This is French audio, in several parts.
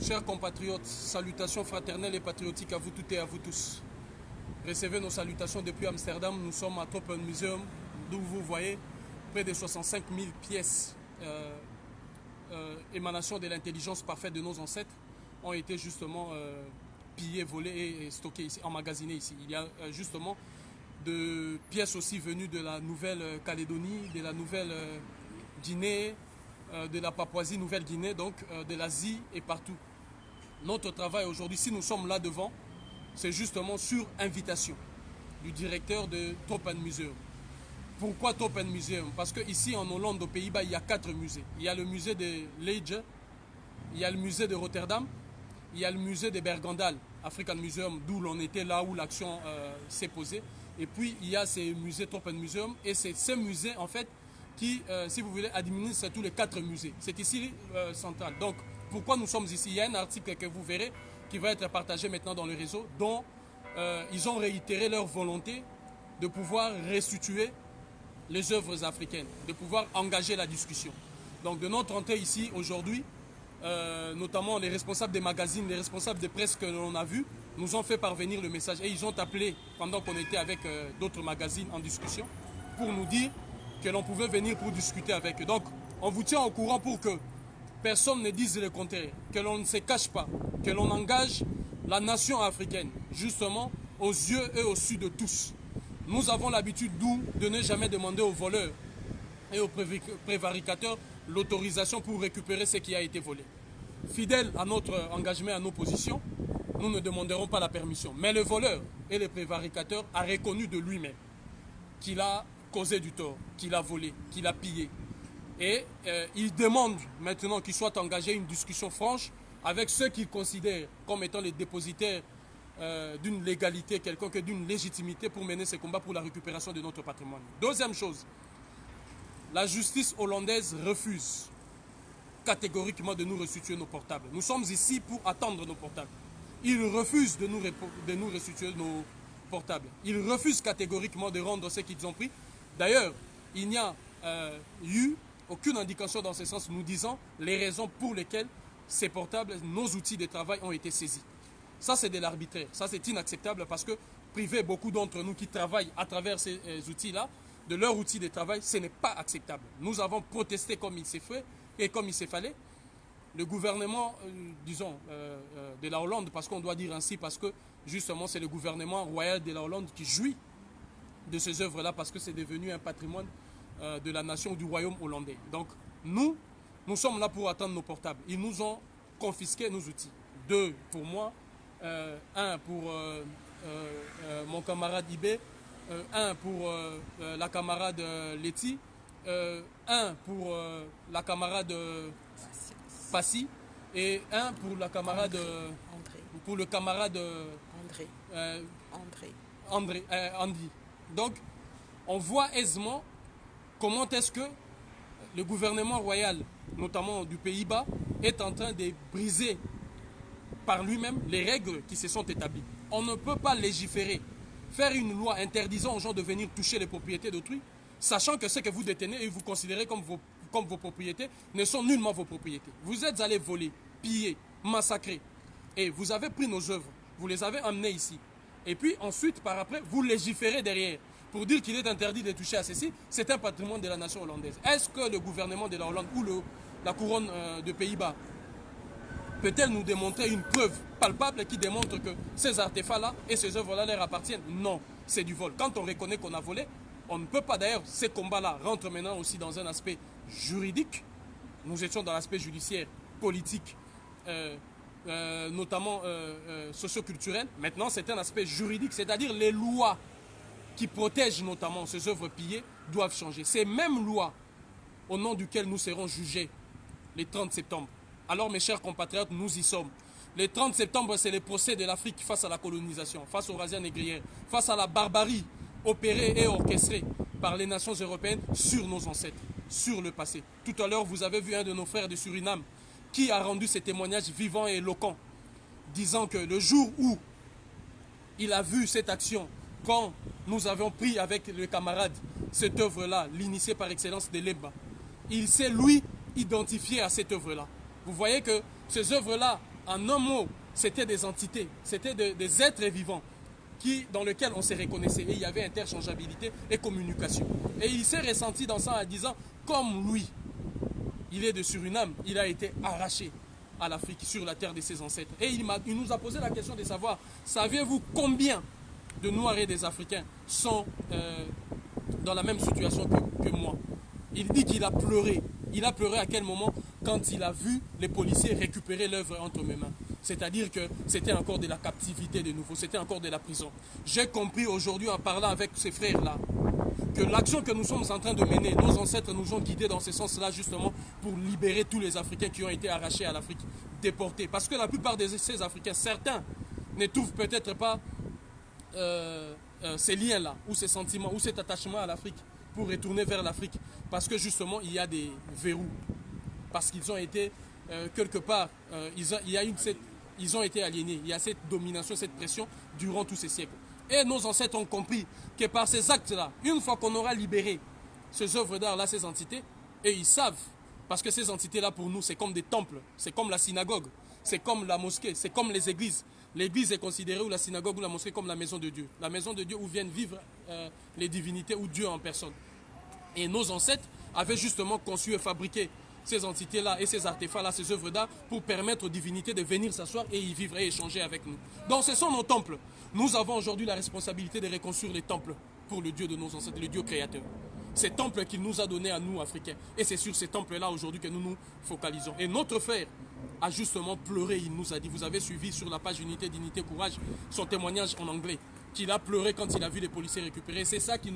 Chers compatriotes, salutations fraternelles et patriotiques à vous toutes et à vous tous. Recevez nos salutations depuis Amsterdam. Nous sommes à Tropenmuseum, d'où vous voyez près de 65 000 pièces émanation de l'intelligence parfaite de nos ancêtres ont été justement pillées, volées et stockées ici, emmagasinées ici. Il y a justement de pièces aussi venues de la Nouvelle-Calédonie, de la Nouvelle-Guinée, de la Papouasie-Nouvelle-Guinée, donc de l'Asie et partout. Notre travail aujourd'hui, si nous sommes là devant, c'est justement sur invitation du directeur de Tropenmuseum. Pourquoi Tropenmuseum? Parce qu'ici en Hollande, aux Pays-Bas, il y a 4 musées. Il y a le musée de Leiden, il y a le musée de Rotterdam, il y a le musée de Bergendal, African Museum, d'où l'on était là où l'action s'est posée. Et puis il y a ces musées Tropenmuseum, et c'est ces musées en fait qui, si vous voulez, administrent tous les 4 musées. C'est ici central. Donc pourquoi nous sommes ici? Il y a un article que vous verrez qui va être partagé maintenant dans le réseau, dont ils ont réitéré leur volonté de pouvoir restituer les œuvres africaines, de pouvoir engager la discussion. Donc de notre entrée ici aujourd'hui, notamment les responsables des magazines, les responsables des presse que l'on a vus, nous ont fait parvenir le message. Et ils ont appelé, pendant qu'on était avec d'autres magazines en discussion, pour nous dire que l'on pouvait venir pour discuter avec eux. Donc on vous tient au courant pour que personne ne dise le contraire, que l'on ne se cache pas, que l'on engage la nation africaine, justement, aux yeux et au su de tous. Nous avons l'habitude, nous, de ne jamais demander aux voleurs et aux prévaricateurs l'autorisation pour récupérer ce qui a été volé. Fidèles à notre engagement, à nos positions, nous ne demanderons pas la permission. Mais le voleur et le prévaricateur a reconnu de lui-même qu'il a causé du tort, qu'il a volé, qu'il a pillé. Et il demande maintenant qu'il soit engagé une discussion franche avec ceux qu'il considère comme étant les dépositaires d'une légalité quelconque, d'une légitimité pour mener ces combats pour la récupération de notre patrimoine. Deuxième chose, la justice hollandaise refuse catégoriquement de nous restituer nos portables. Nous sommes ici pour attendre nos portables. Ils refusent de nous restituer nos portables. Ils refusent catégoriquement de rendre ce qu'ils ont pris. D'ailleurs, il n'y a eu aucune indication dans ce sens nous disant les raisons pour lesquelles ces portables, nos outils de travail ont été saisis. Ça, c'est de l'arbitraire. Ça, c'est inacceptable parce que priver beaucoup d'entre nous qui travaillent à travers ces outils-là de leurs outils de travail, ce n'est pas acceptable. Nous avons protesté comme il s'est fait et comme il s'est fallait. Le gouvernement, disons, de la Hollande, parce qu'on doit dire ainsi, parce que justement, c'est le gouvernement royal de la Hollande qui jouit de ces œuvres-là parce que c'est devenu un patrimoine de la nation, du royaume hollandais. Donc, nous sommes là pour attendre nos portables. Ils nous ont confisqué nos outils. 2 pour moi, 1 pour mon camarade Ibé, 1 pour la camarade Letty, 1 pour la camarade Passy et 1 pour la camarade André. pour le camarade Andy. Donc, on voit aisément comment est-ce que le gouvernement royal, notamment du Pays-Bas, est en train de briser par lui-même les règles qui se sont établies. On ne peut pas légiférer, faire une loi interdisant aux gens de venir toucher les propriétés d'autrui, sachant que ce que vous détenez et vous considérez comme vos propriétés ne sont nullement vos propriétés. Vous êtes allés voler, piller, massacrer, et vous avez pris nos œuvres, vous les avez emmenées ici. Et puis ensuite, par après, vous légiférez derrière pour dire qu'il est interdit de toucher à ceci. C'est un patrimoine de la nation hollandaise. Est-ce que le gouvernement de la Hollande ou la couronne de Pays-Bas peut-elle nous démontrer une preuve palpable qui démontre que ces artefacts-là et ces œuvres-là leur appartiennent? Non, c'est du vol. Quand on reconnaît qu'on a volé, on ne peut pas. D'ailleurs, ces combats-là rentrent maintenant aussi dans un aspect juridique. Nous étions dans l'aspect judiciaire, politique, notamment socio-culturel. Maintenant, c'est un aspect juridique, c'est-à-dire les lois qui protègent notamment ces œuvres pillées doivent changer. Ces mêmes lois au nom duquel nous serons jugés les 30 septembre. Alors mes chers compatriotes, nous y sommes. Le 30 septembre, c'est le procès de l'Afrique face à la colonisation, face aux razzias négrières, face à la barbarie opérée et orchestrée par les nations européennes sur nos ancêtres, sur le passé. Tout à l'heure, vous avez vu un de nos frères de Suriname qui a rendu ses témoignages vivants et éloquents, disant que le jour où il a vu cette action, quand nous avons pris avec le camarade cette œuvre-là, l'initiée par excellence de Lemba, il s'est lui identifié à cette œuvre-là. Vous voyez que ces œuvres-là En un mot, c'était des entités, c'était des êtres vivants dans lesquels on se reconnaissait. Et il y avait interchangeabilité et communication. Et il s'est ressenti dans ça en disant, comme lui, il est de Suriname, il a été arraché à l'Afrique, sur la terre de ses ancêtres. Et il nous a posé la question de savoir, saviez-vous combien de Noirs et des Africains sont dans la même situation que moi? Il dit qu'il a pleuré. Il a pleuré à quel moment? Quand il a vu les policiers récupérer l'œuvre entre mes mains. C'est-à-dire que c'était encore de la captivité de nouveau, c'était encore de la prison. J'ai compris aujourd'hui en parlant avec ces frères-là que l'action que nous sommes en train de mener, nos ancêtres nous ont guidés dans ce sens-là justement pour libérer tous les Africains qui ont été arrachés à l'Afrique, déportés. Parce que la plupart de ces Africains, certains ne trouvent peut-être pas ces liens-là, ou ces sentiments, ou cet attachement à l'Afrique pour retourner vers l'Afrique. Parce que justement, il y a des verrous. Parce qu'ils ont été quelque part, ils ont été aliénés. Il y a cette domination, cette pression durant tous ces siècles. Et nos ancêtres ont compris que par ces actes-là, une fois qu'on aura libéré ces œuvres d'art-là, ces entités, et ils savent, parce que ces entités-là pour nous, c'est comme des temples, c'est comme la synagogue, c'est comme la mosquée, c'est comme les églises. L'église est considérée, ou la synagogue ou la mosquée, comme la maison de Dieu. La maison de Dieu où viennent vivre les divinités ou Dieu en personne. Et nos ancêtres avaient justement conçu et fabriqué ces entités-là et ces artefacts-là, ces œuvres d'art, pour permettre aux divinités de venir s'asseoir et y vivre et échanger avec nous. Donc ce sont nos temples. Nous avons aujourd'hui la responsabilité de reconstruire les temples pour le Dieu de nos ancêtres, le Dieu créateur. Ces temples qu'il nous a donnés à nous, Africains. Et c'est sur ces temples-là aujourd'hui que nous nous focalisons. Et notre frère a justement pleuré, il nous a dit, vous avez suivi sur la page Unité, Dignité, Courage, son témoignage en anglais, qu'il a pleuré quand il a vu les policiers récupérer. C'est ça qui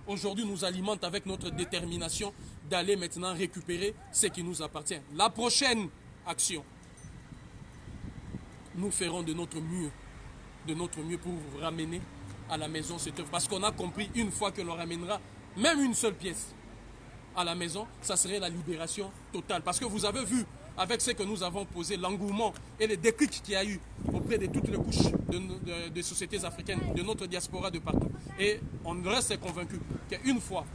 aujourd'hui nous alimente avec notre détermination d'aller maintenant récupérer ce qui nous appartient. La prochaine action, nous ferons de notre mieux pour vous ramener à la maison cette œuvre. Parce qu'on a compris, une fois que l'on ramènera même une seule pièce à la maison, ça serait la libération totale. Parce que vous avez vu, avec ce que nous avons posé, l'engouement et les déclics qu'il y a eu auprès de toutes les couches de sociétés africaines, de notre diaspora de partout. Et on reste convaincu qu'une fois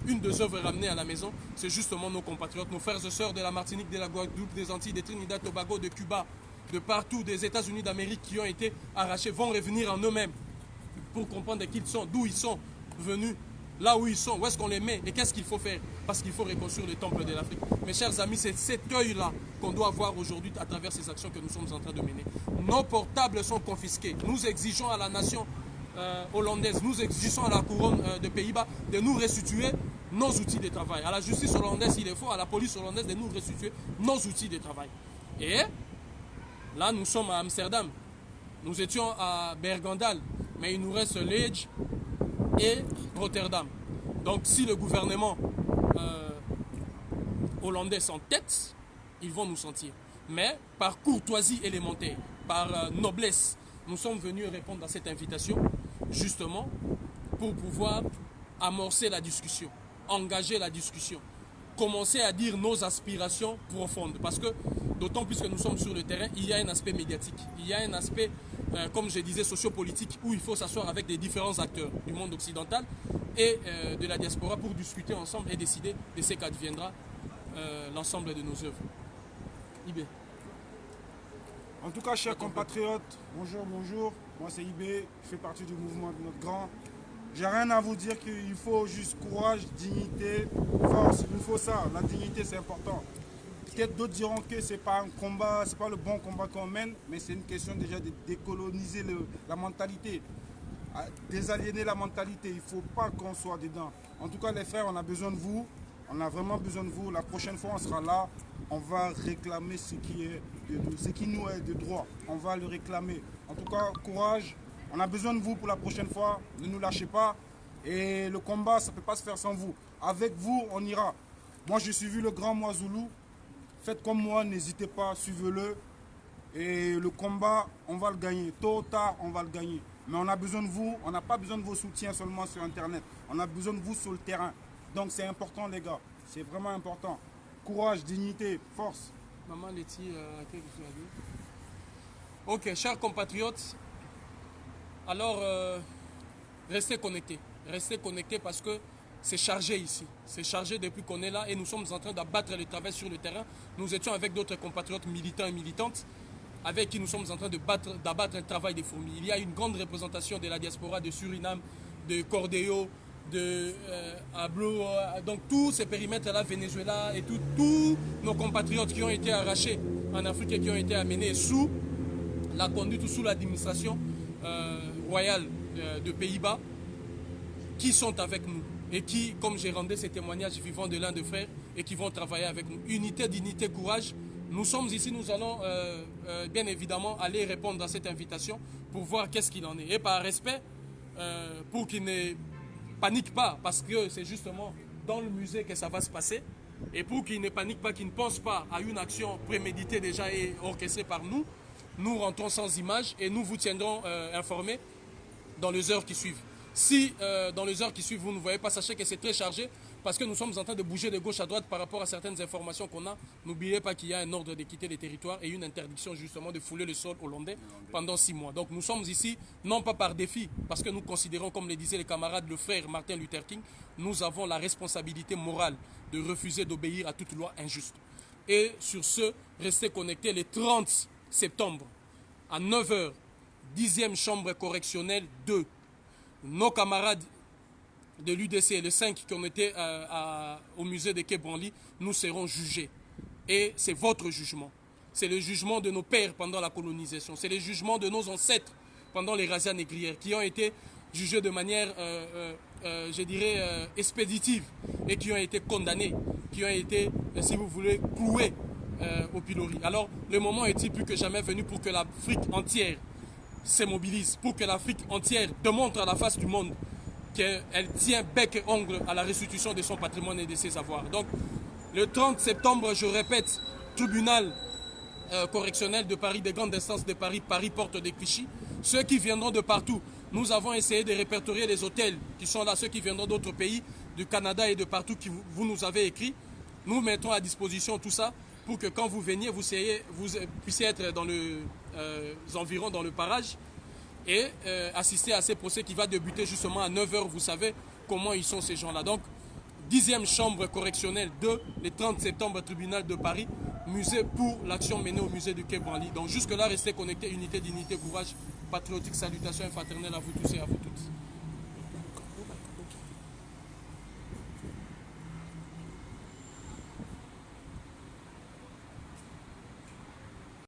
une des œuvres ramenées à la maison, c'est justement nos compatriotes, nos frères et sœurs de la Martinique, de la Guadeloupe, des Antilles, de Trinidad, Tobago, de Cuba, de partout, des États-Unis d'Amérique qui ont été arrachés, vont revenir en eux-mêmes pour comprendre qui ils sont, d'où ils sont venus, là où ils sont, où est-ce qu'on les met et qu'est-ce qu'il faut faire. Parce qu'il faut reconstruire le temple de l'Afrique. Mes chers amis, c'est cet œil-là qu'on doit avoir aujourd'hui à travers ces actions que nous sommes en train de mener. Nos portables sont confisqués. Nous exigeons à la nation hollandaise, nous exigeons à la couronne de Pays-Bas de nous restituer nos outils de travail. À la justice hollandaise, il est faut, à la police hollandaise de nous restituer nos outils de travail. Et là, nous sommes à Amsterdam. Nous étions à Bergendal, mais il nous reste Liège et Rotterdam. Donc si le gouvernement hollandais s'entête, ils vont nous sentir. Mais par courtoisie élémentaire, par noblesse, nous sommes venus répondre à cette invitation, justement, pour pouvoir amorcer la discussion, engager la discussion, commencer à dire nos aspirations profondes. Parce que, d'autant plus que nous sommes sur le terrain, il y a un aspect médiatique, il y a un aspect, comme je disais, sociopolitique, où il faut s'asseoir avec des différents acteurs du monde occidental et de la diaspora pour discuter ensemble et décider de ce qu'adviendra l'ensemble de nos œuvres. Ibé. En tout cas, chers compatriotes, bonjour, bonjour. Moi, c'est Ibé, je fais partie du mouvement de notre grand. J'ai rien à vous dire qu'il faut juste courage, dignité, force. Il faut ça. La dignité, c'est important. Peut-être d'autres diront que c'est pas un combat, c'est pas le bon combat qu'on mène, mais c'est une question déjà de décoloniser la mentalité, désaliéner la mentalité. Il ne faut pas qu'on soit dedans. En tout cas, les frères, on a besoin de vous. On a vraiment besoin de vous. La prochaine fois, on sera là. On va réclamer ce qui nous est de droit. On va le réclamer. En tout cas, courage. On a besoin de vous pour la prochaine fois. Ne nous lâchez pas. Et le combat, ça ne peut pas se faire sans vous. Avec vous, on ira. Moi, j'ai suivi le grand Moizoulou. Faites comme moi, n'hésitez pas, suivez-le. Et le combat, on va le gagner. Tôt ou tard, on va le gagner. Mais on a besoin de vous. On n'a pas besoin de vos soutiens seulement sur Internet. On a besoin de vous sur le terrain. Donc c'est important, les gars. C'est vraiment important. Courage, dignité, force. Maman Letty, qu'est-ce que tu as dit? Ok, chers compatriotes, alors restez connectés. Restez connectés parce que c'est chargé ici. C'est chargé depuis qu'on est là et nous sommes en train d'abattre le travail sur le terrain. Nous étions avec d'autres compatriotes militants et militantes avec qui nous sommes en train d'abattre un travail des fourmis. Il y a une grande représentation de la diaspora de Suriname, de Cordeo, de Ablo, donc tous ces périmètres-là, Venezuela et tous nos compatriotes qui ont été arrachés en Afrique et qui ont été amenés sous la conduite ou sous l'administration royale de Pays-Bas, qui sont avec nous et qui, comme j'ai rendu ces témoignages vivants de l'un de frères, et qui vont travailler avec nous. Unité, dignité, courage. Nous sommes ici, nous allons bien évidemment aller répondre à cette invitation pour voir qu'est-ce qu'il en est. Et par respect, pour qu'ils ne paniquent pas, parce que c'est justement dans le musée que ça va se passer, et pour qu'ils ne paniquent pas, qu'ils ne pensent pas à une action préméditée déjà et orchestrée par nous, nous rentrons sans images et nous vous tiendrons informés dans les heures qui suivent. Si dans les heures qui suivent, vous ne voyez pas, sachez que c'est très chargé parce que nous sommes en train de bouger de gauche à droite par rapport à certaines informations qu'on a. N'oubliez pas qu'il y a un ordre de quitter les territoires et une interdiction justement de fouler le sol hollandais pendant 6 mois. Donc nous sommes ici, non pas par défi, parce que nous considérons, comme le disaient les camarades, le frère Martin Luther King, nous avons la responsabilité morale de refuser d'obéir à toute loi injuste. Et sur ce, restez connectés le 30 septembre à 9h, 10e chambre correctionnelle 2. Nos camarades de l'UDC, les 5 qui ont été au musée de Quai Branly, nous serons jugés. Et c'est votre jugement. C'est le jugement de nos pères pendant la colonisation. C'est le jugement de nos ancêtres pendant les razzias négrières qui ont été jugés de manière, je dirais, expéditive et qui ont été condamnés, qui ont été, si vous voulez, cloués au pilori. Alors, le moment est-il plus que jamais venu pour que l'Afrique entière se mobilise, pour que l'Afrique entière démontre à la face du monde qu'elle tient bec et ongle à la restitution de son patrimoine et de ses avoirs. Donc, le 30 septembre, je répète, tribunal correctionnel de Paris, des grandes instances de Paris, Paris Porte de Clichy, ceux qui viendront de partout. Nous avons essayé de répertorier les hôtels qui sont là, ceux qui viendront d'autres pays, du Canada et de partout, qui vous nous avez écrit. Nous mettons à disposition tout ça pour que quand vous veniez, vous puissiez être dans les environs, dans le parage, et assister à ces procès qui va débuter justement à 9h. Vous savez comment ils sont ces gens-là. Donc, 10e chambre correctionnelle de le 30 septembre, tribunal de Paris, musée pour l'action menée au musée du Quai Branly. Donc jusque-là, restez connectés, unité, dignité, courage, patriotique, salutations infraternelles à vous tous et à vous toutes.